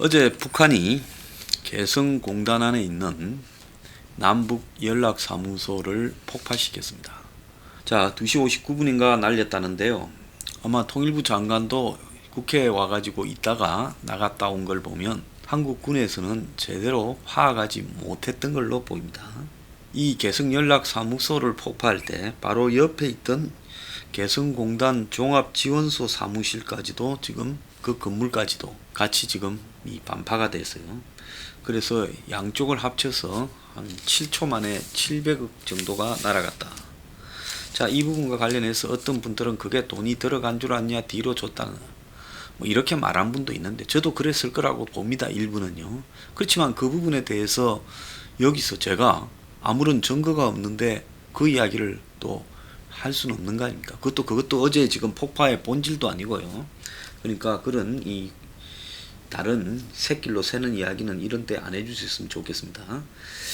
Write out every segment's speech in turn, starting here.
어제 북한이 개성공단 안에 있는 남북 연락사무소를 폭파시켰습니다. 자, 2시 59분인가 날렸다는데요. 아마 통일부 장관도 국회에 와가지고 있다가 나갔다 온 걸 보면 한국군에서는 제대로 파악하지 못했던 걸로 보입니다. 이 개성연락사무소를 폭파할 때 바로 옆에 있던 개성공단 종합지원소 사무실까지도 지금 그 건물까지도 같이 지금 이 반파가 됐어요. 그래서 양쪽을 합쳐서 한 7초 만에 700억 정도가 날아갔다. 자, 이 부분과 관련해서 어떤 분들은 그게 돈이 들어간 줄 아냐, 뒤로 줬다는 뭐 이렇게 말한 분도 있는데 저도 그랬을 거라고 봅니다. 일부는요. 그렇지만 그 부분에 대해서 여기서 제가 아무런 증거가 없는데 그 이야기를 또 할 수는 없는 거 아닙니까? 그것도 어제 지금 폭파의 본질도 아니고요. 그러니까 그런 이 다른 샛길로 새는 이야기는 이런 때 안 해주셨으면 좋겠습니다.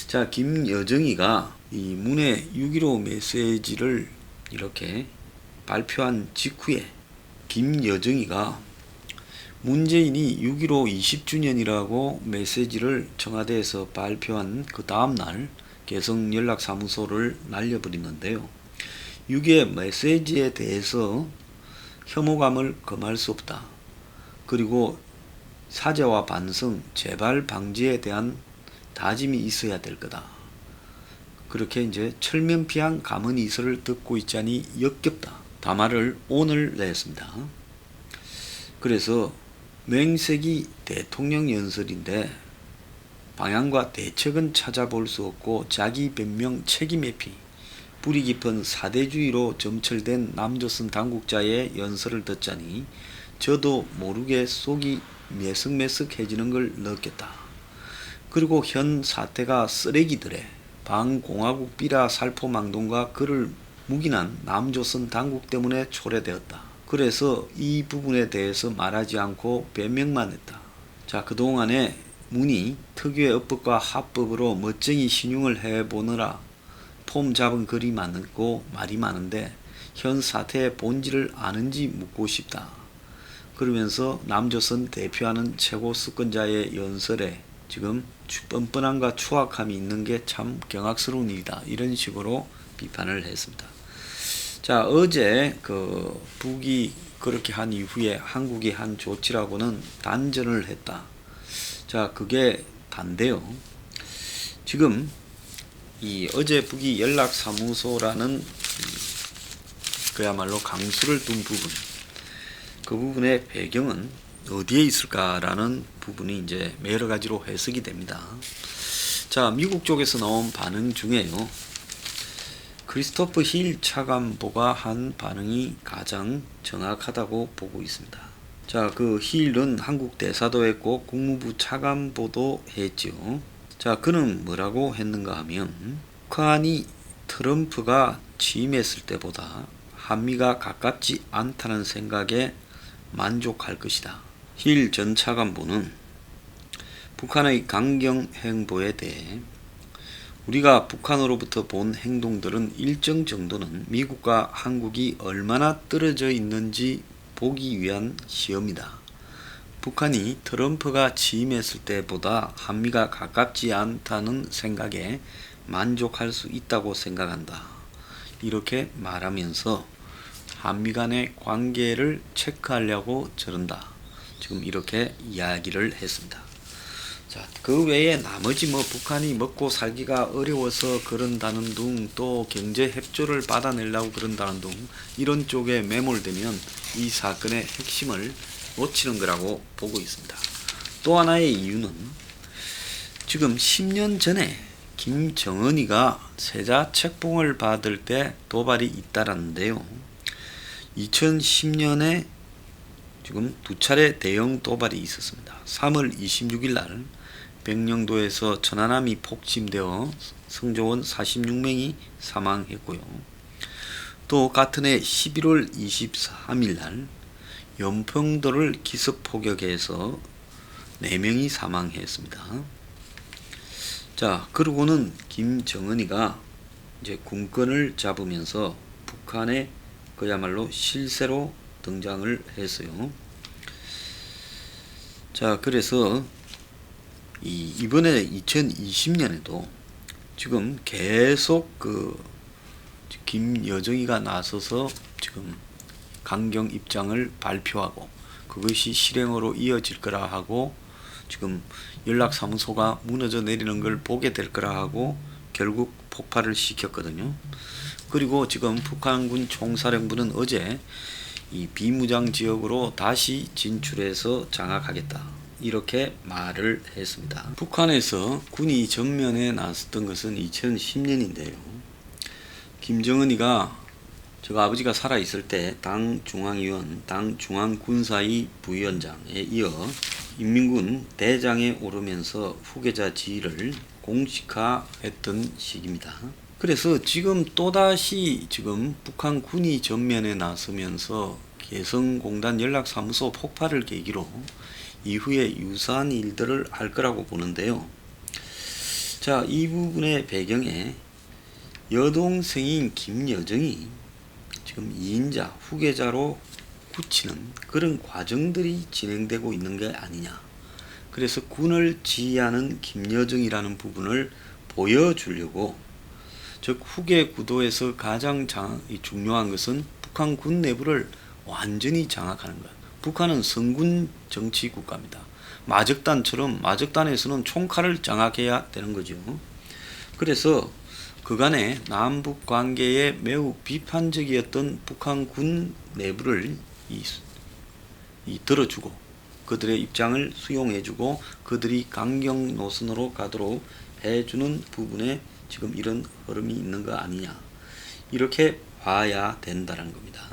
자, 김여정이가 이 문해 6.15 메시지를 이렇게 발표한 직후에 김여정이가 문재인이 6.15 20주년이라고 메시지를 청와대에서 발표한 그 다음날 개성연락사무소를 날려버리는데요. 6.15 메시지에 대해서 혐오감을 금할 수 없다. 그리고 사죄와 반성, 재발 방지에 대한 다짐이 있어야 될 거다. 그렇게 이제 철면피한 감언이설을 듣고 있자니 역겹다. 담화를 오늘 냈습니다. 그래서 맹세기 대통령 연설인데 방향과 대책은 찾아볼 수 없고 자기 변명 책임 회피, 뿌리 깊은 사대주의로 점철된 남조선 당국자의 연설을 듣자니 저도 모르게 속이 메석메석해지는 걸 느꼈다. 그리고 현 사태가 쓰레기들의 반공화국 비라 살포망동과 그를 묵인한 남조선 당국 때문에 초래되었다. 그래서 이 부분에 대해서 말하지 않고 변명만 했다. 자, 그동안에 문이 특유의 어법과 합법으로 멋쟁이 신용을 해보느라 폼 잡은 글이 많고 말이 많은데 현 사태의 본질을 아는지 묻고 싶다. 그러면서 남조선 대표하는 최고 수권자의 연설에 지금 뻔뻔함과 추악함이 있는 게 참 경악스러운 일이다. 이런 식으로 비판을 했습니다. 자, 어제 그 북이 그렇게 한 이후에 한국이 한 조치라고는 단전을 했다. 자, 그게 단데요. 지금 이 어제 북이 연락사무소라는 그야말로 강수를 둔 부분, 그 부분의 배경은 어디에 있을까라는 부분이 이제 여러 가지로 해석이 됩니다. 자, 미국 쪽에서 나온 반응 중에요. 크리스토퍼 힐 차관보가 한 반응이 가장 정확하다고 보고 있습니다. 자, 그 힐은 한국 대사도 했고 국무부 차관보도 했죠. 자, 그는 뭐라고 했는가 하면 북한이 트럼프가 취임했을 때보다 한미가 가깝지 않다는 생각에 만족할 것이다. 힐 전 차관보는 북한의 강경 행보에 대해 우리가 북한으로부터 본 행동들은 일정 정도는 미국과 한국이 얼마나 떨어져 있는지 보기 위한 시험이다. 북한이 트럼프가 취임했을 때보다 한미가 가깝지 않다는 생각에 만족할 수 있다고 생각한다. 이렇게 말하면서 한미 간의 관계를 체크하려고 저런다. 지금 이렇게 이야기를 했습니다. 자, 그 외에 나머지 북한이 먹고 살기가 어려워서 그런다는 둥, 또 경제 협조를 받아내려고 그런다는 둥, 이런 쪽에 매몰되면 이 사건의 핵심을 놓치는 거라고 보고 있습니다. 또 하나의 이유는 지금 10년 전에 김정은이가 세자 책봉을 받을 때 도발이 있다라는데요. 2010년에 지금 두 차례 대형 도발이 있었습니다. 3월 26일 날 백령도에서 천안함이 폭침되어 승조원 46명이 사망했고요. 또 같은 해 11월 23일 날 연평도를 기습 포격해서 4명이 사망했습니다. 자, 그러고는 김정은이가 이제 군권을 잡으면서 북한의 그야말로 실세로 등장을 했어요. 자, 그래서 이번에 2020년에도 지금 계속 김여정이가 나서서 지금 강경 입장을 발표하고 그것이 실행으로 이어질 거라 하고 지금 연락사무소가 무너져 내리는 걸 보게 될 거라 하고 결국 폭발을 시켰거든요. 그리고 지금 북한군 총사령부는 어제 이 비무장 지역으로 다시 진출해서 장악하겠다 이렇게 말을 했습니다. 북한에서 군이 전면에 나섰던 것은 2010년인데요. 김정은이가 제가 아버지가 살아있을 때 당 중앙위원, 당 중앙군사위 부위원장에 이어 인민군 대장에 오르면서 후계자 지위를 공식화했던 시기입니다. 그래서 지금 또다시 지금 북한 군이 전면에 나서면서 개성공단 연락사무소 폭발을 계기로 이후에 유사한 일들을 할 거라고 보는데요. 자, 이 부분의 배경에 여동생인 김여정이 지금 2인자 후계자로 굳히는 그런 과정들이 진행되고 있는 게 아니냐. 그래서 군을 지휘하는 김여정이라는 부분을 보여주려고, 즉 후계 구도에서 가장 중요한 것은 북한 군 내부를 완전히 장악하는 것. 북한은 성군 정치 국가입니다. 마적단처럼 마적단에서는 총칼을 장악해야 되는 거죠. 그래서 그간의 남북 관계에 매우 비판적이었던 북한 군 내부를 들어주고 그들의 입장을 수용해주고 그들이 강경 노선으로 가도록 해주는 부분에 지금 이런 흐름이 있는 거 아니냐, 이렇게 봐야 된다는 겁니다.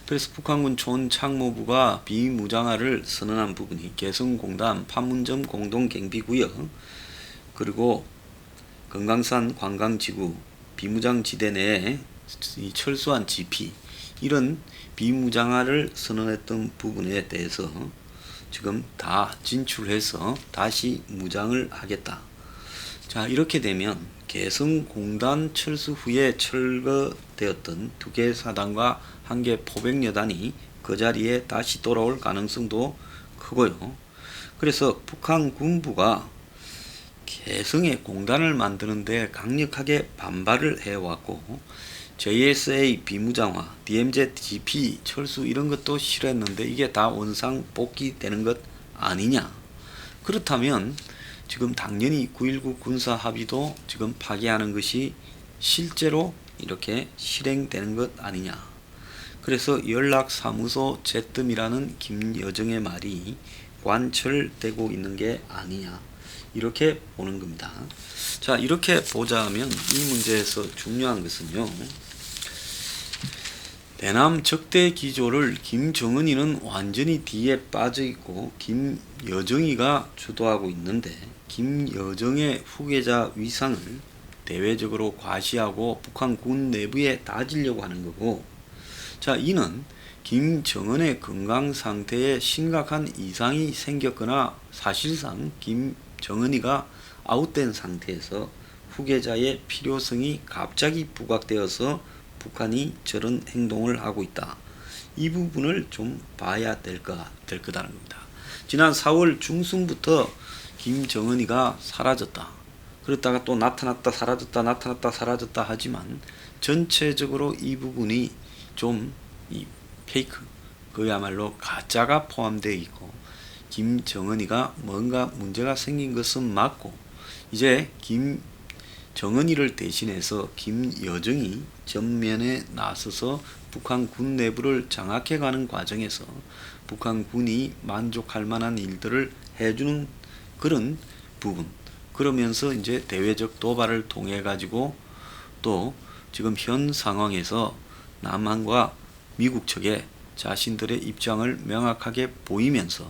그래서 북한군 총참모부가 비무장화를 선언한 부분이 개성공단 판문점 공동경비구역 그리고 금강산 관광지구 비무장지대 내에 철수한 GP 이런 비무장화를 선언했던 부분에 대해서 지금 다 진출해서 다시 무장을 하겠다. 자, 이렇게 되면 개성공단 철수 후에 철거되었던 2개 사단과 1개 포병여단이 그 자리에 다시 돌아올 가능성도 크고요. 그래서 북한 군부가 개성에 공단을 만드는데 강력하게 반발을 해왔고 JSA 비무장화, DMZ GP 철수 이런 것도 싫어했는데 이게 다 원상 복귀되는 것 아니냐. 그렇다면 지금 당연히 9.19 군사 합의도 지금 파기하는 것이 실제로 이렇게 실행되는 것 아니냐. 그래서 연락사무소 재뜸이라는 김여정의 말이 관철되고 있는 게 아니냐, 이렇게 보는 겁니다. 자, 이렇게 보자면 이 문제에서 중요한 것은요, 대남 적대 기조를 김정은이는 완전히 뒤에 빠져 있고 김여정이가 주도하고 있는데 김여정의 후계자 위상을 대외적으로 과시하고 북한 군 내부에 다지려고 하는 거고, 자, 이는 김정은의 건강 상태에 심각한 이상이 생겼거나 사실상 김정은이가 아웃된 상태에서 후계자의 필요성이 갑자기 부각되어서 북한이 저런 행동을 하고 있다. 이 부분을 좀 봐야 될 거다는 겁니다. 지난 4월 중순부터 김정은이가 사라졌다. 그랬다가 또 나타났다 사라졌다 나타났다 사라졌다 하지만 전체적으로 이 부분이 좀 이 페이크, 그야말로 가짜가 포함되어 있고 김정은이가 뭔가 문제가 생긴 것은 맞고 이제 김정은이를 대신해서 김여정이 전면에 나서서 북한 군 내부를 장악해가는 과정에서 북한 군이 만족할 만한 일들을 해주는 그런 부분, 그러면서 이제 대외적 도발을 통해 가지고 또 지금 현 상황에서 남한과 미국 측에 자신들의 입장을 명확하게 보이면서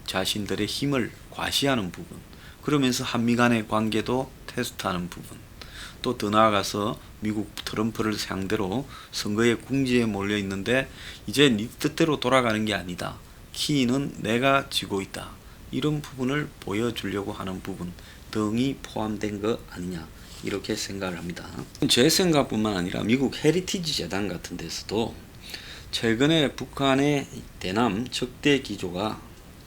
자신들의 힘을 과시하는 부분, 그러면서 한미 간의 관계도 테스트하는 부분, 또 더 나아가서 미국 트럼프를 상대로 선거의 궁지에 몰려 있는데 이제 네 뜻대로 돌아가는 게 아니다. 키는 내가 쥐고 있다. 이런 부분을 보여주려고 하는 부분 등이 포함된 거 아니냐, 이렇게 생각을 합니다. 제 생각뿐만 아니라 미국 헤리티지 재단 같은 데서도 최근에 북한의 대남 적대 기조가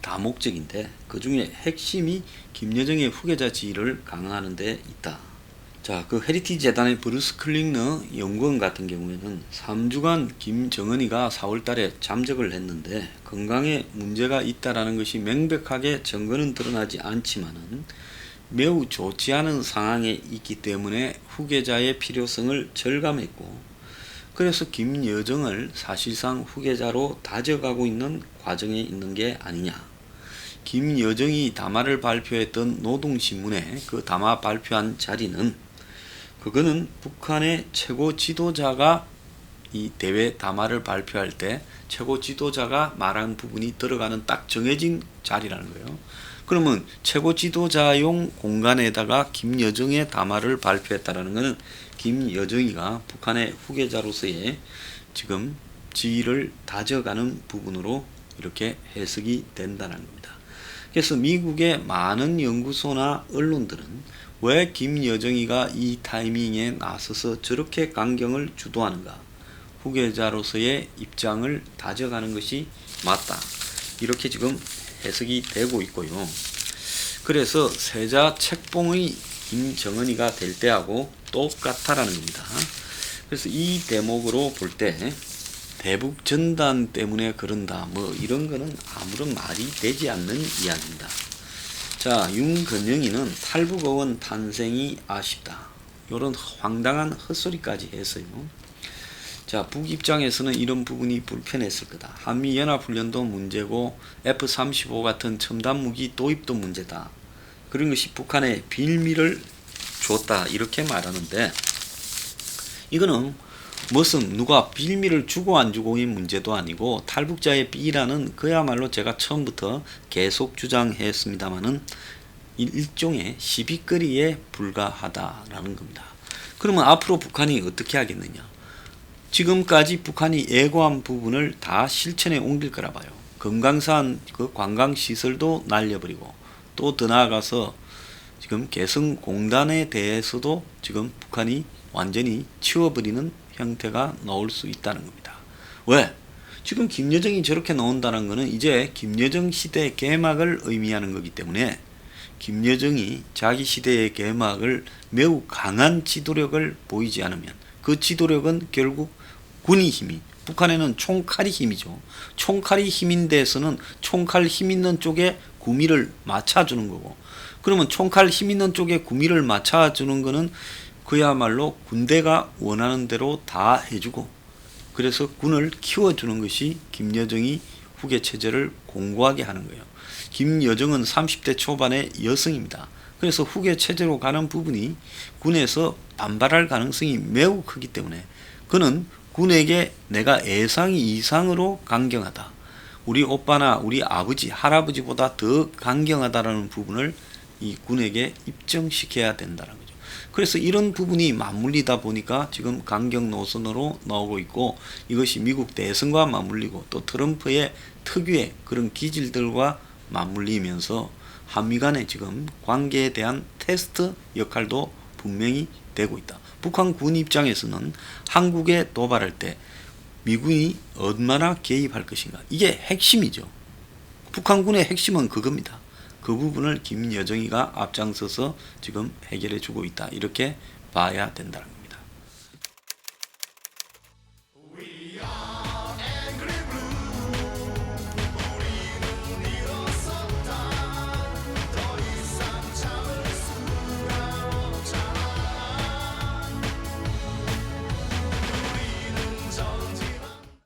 다목적인데 그 중에 핵심이 김여정의 후계자 지위를 강화하는 데 있다. 자, 그 헤리티지 재단의 브루스 클링너 연구원 같은 경우에는 3주간 김정은이가 4월 달에 잠적을 했는데 건강에 문제가 있다라는 것이 명백하게 증거는 드러나지 않지만은 매우 좋지 않은 상황에 있기 때문에 후계자의 필요성을 절감했고, 그래서 김여정을 사실상 후계자로 다져가고 있는 과정에 있는 게 아니냐. 김여정이 담화를 발표했던 노동신문에 그 담화 발표한 자리는, 그거는 북한의 최고 지도자가 이 대회 담화를 발표할 때 최고 지도자가 말한 부분이 들어가는 딱 정해진 자리라는 거예요. 그러면 최고 지도자용 공간에다가 김여정의 담화를 발표했다라는 것은 김여정이가 북한의 후계자로서의 지금 지위를 다져가는 부분으로 이렇게 해석이 된다는 겁니다. 그래서 미국의 많은 연구소나 언론들은 왜 김여정이가 이 타이밍에 나서서 저렇게 강경을 주도하는가, 후계자로서의 입장을 다져가는 것이 맞다, 이렇게 지금 해석이 되고 있고요. 그래서 세자 책봉의 김정은이가 될 때하고 똑같다라는 겁니다. 그래서 이 대목으로 볼 때 대북 전단 때문에 그런다, 뭐 이런 거는 아무런 말이 되지 않는 이야기입니다. 자, 윤건영이는 탈북어원 탄생이 아쉽다, 이런 황당한 헛소리까지 했어요. 자, 북 입장에서는 이런 부분이 불편했을 거다. 한미연합훈련도 문제고 F-35 같은 첨단 무기 도입도 문제다. 그런 것이 북한에 빌미를 줬다, 이렇게 말하는데, 이거는 무슨 누가 빌미를 주고 안 주고의 문제도 아니고 탈북자의 B라는 그야말로 제가 처음부터 계속 주장했습니다마는 일종의 시비거리에 불과하다라는 겁니다. 그러면 앞으로 북한이 어떻게 하겠느냐? 지금까지 북한이 예고한 부분을 다 실천에 옮길 거라 봐요. 금강산 그 관광시설도 날려버리고, 또 더 나아가서 지금 개성공단에 대해서도 지금 북한이 완전히 치워버리는 형태가 나올 수 있다는 겁니다. 왜? 지금 김여정이 저렇게 나온다는 것은 이제 김여정 시대 개막을 의미하는 거기 때문에, 김여정이 자기 시대의 개막을 매우 강한 지도력을 보이지 않으면, 그 지도력은 결국 군의 힘이, 북한에는 총칼이 힘이죠. 총칼이 힘인 데서는 총칼 힘 있는 쪽에 구미를 맞춰주는 거고, 그러면 총칼 힘 있는 쪽에 구미를 맞춰주는 거는 그야말로 군대가 원하는 대로 다 해주고, 그래서 군을 키워주는 것이 김여정이 후계 체제를 공고하게 하는 거예요. 김여정은 30대 초반의 여성입니다. 그래서 후계 체제로 가는 부분이 군에서 반발할 가능성이 매우 크기 때문에, 그는 군에게 내가 예상 이상으로 강경하다, 우리 오빠나 우리 아버지, 할아버지보다 더 강경하다라는 부분을 이 군에게 입증시켜야 된다는 거죠. 그래서 이런 부분이 맞물리다 보니까 지금 강경 노선으로 나오고 있고, 이것이 미국 대선과 맞물리고 또 트럼프의 특유의 그런 기질들과 맞물리면서 한미 간의 지금 관계에 대한 테스트 역할도 분명히 되고 있다. 북한 군 입장에서는 한국에 도발할 때 미군이 얼마나 개입할 것인가, 이게 핵심이죠. 북한군의 핵심은 그겁니다. 그 부분을 김여정이가 앞장서서 지금 해결해 주고 있다, 이렇게 봐야 된다는